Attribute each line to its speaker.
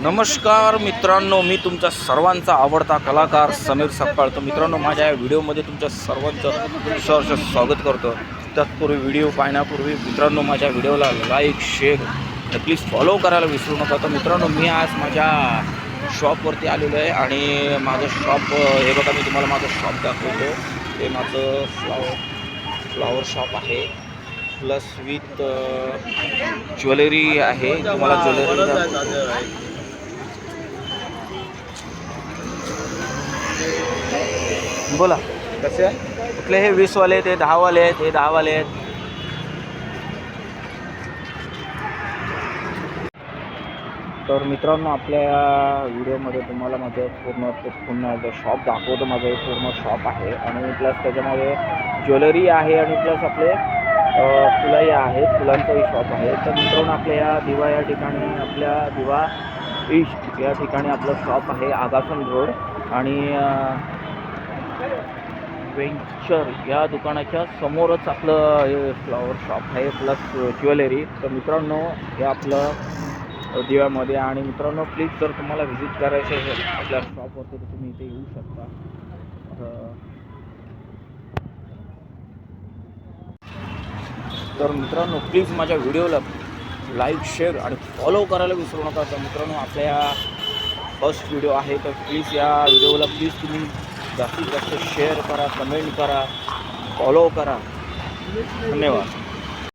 Speaker 1: नमस्कार मित्रांनो, मी तुमचा सर्वांचा आवडता कलाकार समीर सपकाळ. तर मित्रांनो, माझ्या या व्हिडिओमध्ये तुमच्या सर्वांचं सहर्ष स्वागत करतो. तत्पूर्वी व्हिडिओ पाहण्यापूर्वी मित्रांनो, माझ्या व्हिडिओला लाईक, शेअर आणि प्लीज फॉलो करायला विसरू नका. तर मित्रांनो, मी आज माझ्या शॉपवरती आलेलो आहे आणि माझं शॉप हे बघा, मी तुम्हाला माझं शॉप दाखवतो. हे माझं फ्लावर शॉप आहे, प्लस विथ ज्वेलरी आहे. तुम्हाला ज्वेलरी बोला कसे आहे. कुठले हे 20 वाले, ते 10 वाले आहेत, हे 10 वाले आहेत. तर मित्रांनो, आपल्या व्हिडिओमध्ये तुम्हाला माझं पुन्हा शॉप दाखवतो. माझं एक पूर्ण शॉप आहे आणि प्लस त्याच्यामध्ये ज्वेलरी आहे आणि प्लस आपले फुलंही आहेत, फुलांचंही शॉप आहे. तर मित्रांनो, आपल्या या ठिकाणी आपल्या दिवा ईस्ट या ठिकाणी आपलं शॉप आहे, आगासन रोड. आणि वेंचर या दुकानाच्या समोरच आपलं हे फ्लॉवर शॉप आहे, प्लस ज्वेलरी. तर मित्रांनो, हे आपलं दिव्यामध्ये. आणि मित्रांनो, प्लीज जर तुम्हाला व्हिजिट करायचं असेल आपल्या शॉपवरती तर तुम्ही इथे येऊ शकता. तर मित्रांनो, प्लीज माझ्या व्हिडिओला लाईक, शेअर आणि फॉलो करायला विसरू नका. तर मित्रांनो, आपल्या फर्स्ट व्हिडिओ आहे, तर प्लीज या व्हिडिओला प्लीज तुम्ही जास्तीत जास्त शेअर करा, कमेंट करा, फॉलो करा. धन्यवाद.